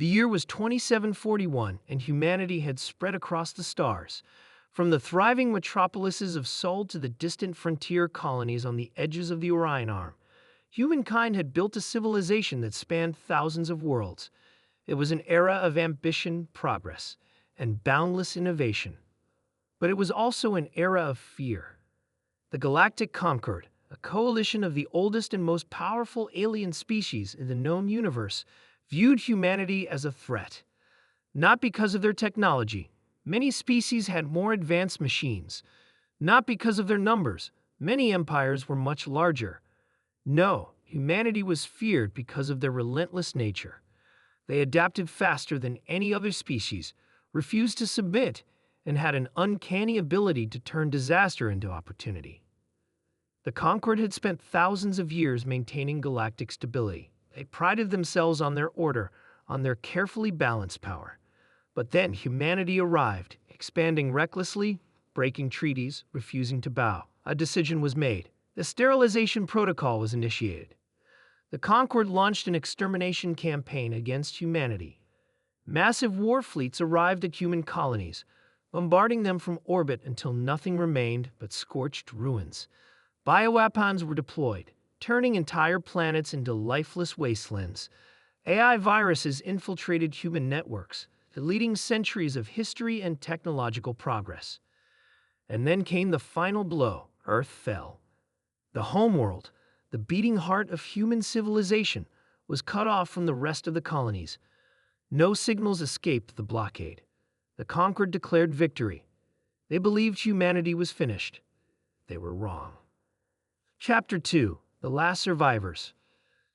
The year was 2741, and humanity had spread across the stars, from the thriving metropolises of Sol to the distant frontier colonies on the edges of the Orion Arm. Humankind had built a civilization that spanned thousands of worlds. It was an era of ambition, progress, and boundless innovation. But it was also an era of fear. The Galactic Concord, a coalition of the oldest and most powerful alien species in the known universe, viewed humanity as a threat. Not because of their technology. Many species had more advanced machines. Not because of their numbers. Many empires were much larger. No, humanity was feared because of their relentless nature. They adapted faster than any other species, refused to submit, and had an uncanny ability to turn disaster into opportunity. The Concord had spent thousands of years maintaining galactic stability. They prided themselves on their order, on their carefully balanced power. But then humanity arrived, expanding recklessly, breaking treaties, refusing to bow. A decision was made. The sterilization protocol was initiated. The Concord launched an extermination campaign against humanity. Massive war fleets arrived at human colonies, bombarding them from orbit until nothing remained but scorched ruins. Bioweapons were deployed, turning entire planets into lifeless wastelands. AI viruses infiltrated human networks, deleting centuries of history and technological progress. And then came the final blow. Earth fell. The homeworld, the beating heart of human civilization, was cut off from the rest of the colonies. No signals escaped the blockade. The Concord declared victory. They believed humanity was finished. They were wrong. Chapter 2. The Last Survivors.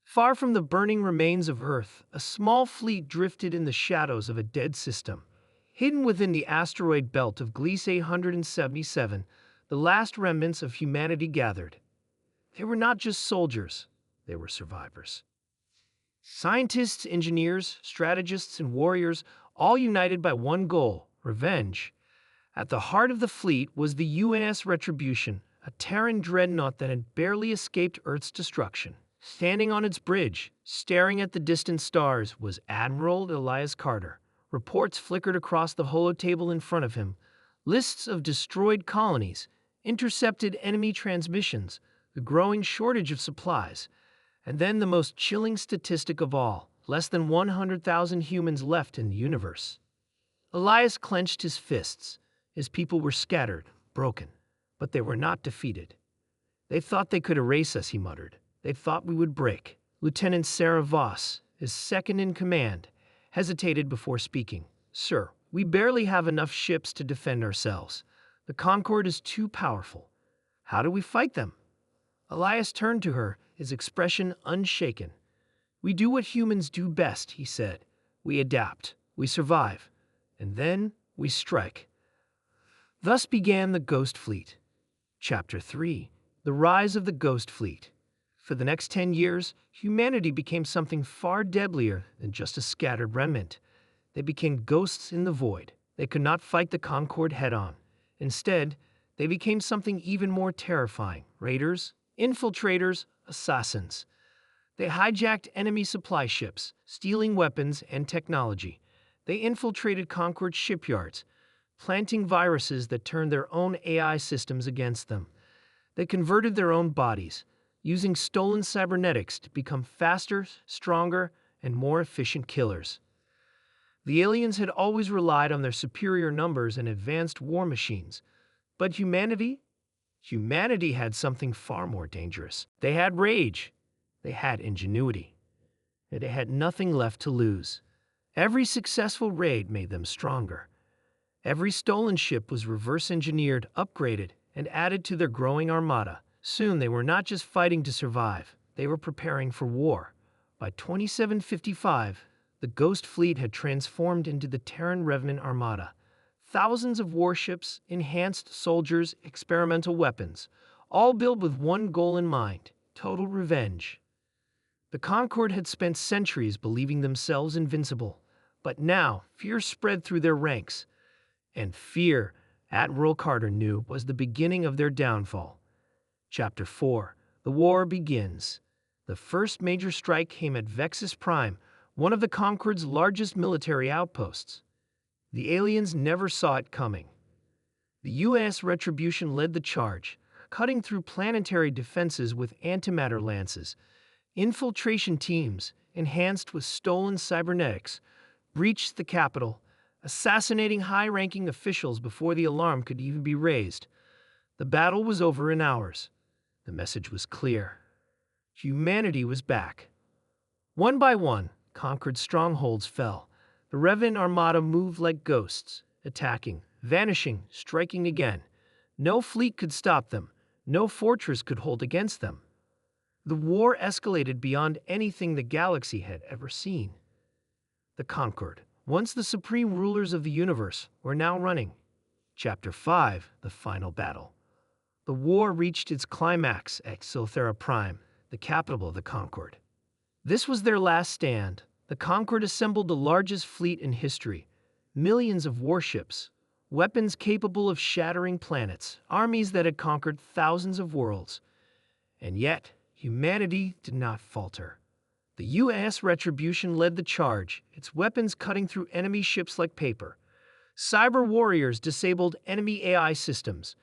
Far from the burning remains of Earth, a small fleet drifted in the shadows of a dead system. Hidden within the asteroid belt of Gliese 877, the last remnants of humanity gathered. They were not just soldiers, they were survivors. Scientists, engineers, strategists, and warriors, all united by one goal: revenge. At the heart of the fleet was the UNS Retribution, a Terran dreadnought that had barely escaped Earth's destruction. Standing on its bridge, staring at the distant stars, was Admiral Elias Carter. Reports flickered across the holotable in front of him. Lists of destroyed colonies, intercepted enemy transmissions, the growing shortage of supplies, and then the most chilling statistic of all: less than 100,000 humans left in the universe. Elias clenched his fists. His people were scattered, broken, but they were not defeated. They thought they could erase us, he muttered. They thought we would break. Lieutenant Sarah Voss, his second in command, hesitated before speaking. Sir, we barely have enough ships to defend ourselves. The Concord is too powerful. How do we fight them? Elias turned to her, his expression unshaken. We do what humans do best, he said. We adapt, we survive, and then we strike. Thus began the Ghost Fleet. Chapter 3. The Rise of the Ghost Fleet. For the next 10 years, humanity became something far deadlier than just a scattered remnant. They became ghosts in the void. They could not fight the Concord head-on. Instead, they became something even more terrifying: raiders, infiltrators, assassins. They hijacked enemy supply ships, stealing weapons and technology. They infiltrated Concord shipyards, planting viruses that turned their own AI systems against them. They converted their own bodies, using stolen cybernetics to become faster, stronger, and more efficient killers. The aliens had always relied on their superior numbers and advanced war machines. But humanity had something far more dangerous. They had rage. They had ingenuity. And they had nothing left to lose. Every successful raid made them stronger. Every stolen ship was reverse-engineered, upgraded, and added to their growing armada. Soon they were not just fighting to survive, they were preparing for war. By 2755, the Ghost Fleet had transformed into the Terran Revenant Armada. Thousands of warships, enhanced soldiers, experimental weapons, all built with one goal in mind: total revenge. The Concord had spent centuries believing themselves invincible, but now fear spread through their ranks. And fear, Admiral Carter knew, was the beginning of their downfall. Chapter 4. The War Begins. The first major strike came at Vexus Prime, one of the Concorde's largest military outposts. The aliens never saw it coming. The U.S. Retribution led the charge, cutting through planetary defenses with antimatter lances. Infiltration teams, enhanced with stolen cybernetics, breached the capital, assassinating high-ranking officials before the alarm could even be raised. The battle was over in hours. The message was clear. Humanity was back. One by one, Concorde's strongholds fell. The Revenant Armada moved like ghosts, attacking, vanishing, striking again. No fleet could stop them. No fortress could hold against them. The war escalated beyond anything the galaxy had ever seen. The Concorde, once the supreme rulers of the universe, were now running. Chapter 5, The Final Battle. The war reached its climax at Silthera Prime, the capital of the Concorde. This was their last stand. The Concorde assembled the largest fleet in history. Millions of warships, weapons capable of shattering planets, armies that had conquered thousands of worlds. And yet, humanity did not falter. The U.S. Retribution led the charge, its weapons cutting through enemy ships like paper. Cyber warriors disabled enemy AI systems,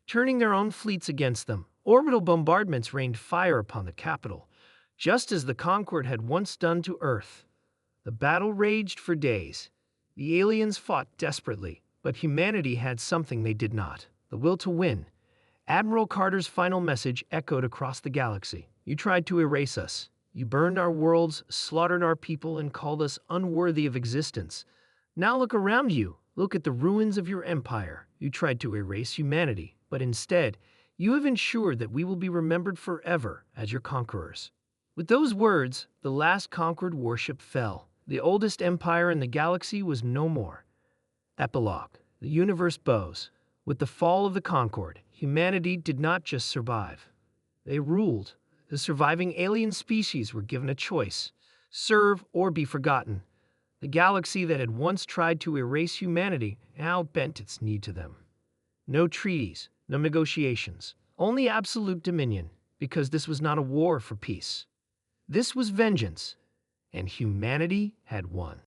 turning their own fleets against them. Orbital bombardments rained fire upon the capital, just as the Concorde had once done to Earth. The battle raged for days. The aliens fought desperately, but humanity had something they did not: the will to win. Admiral Carter's final message echoed across the galaxy. You tried to erase us. You burned our worlds, slaughtered our people, and called us unworthy of existence. Now look around you. Look at the ruins of your empire. You tried to erase humanity, but instead, you have ensured that we will be remembered forever as your conquerors. With those words, the last Concorde warship fell. The oldest empire in the galaxy was no more. Epilogue. The universe bows. With the fall of the Concorde, humanity did not just survive. They ruled. The surviving alien species were given a choice: serve or be forgotten. The galaxy that had once tried to erase humanity now bent its knee to them. No treaties, no negotiations, only absolute dominion, because this was not a war for peace. This was vengeance, and humanity had won.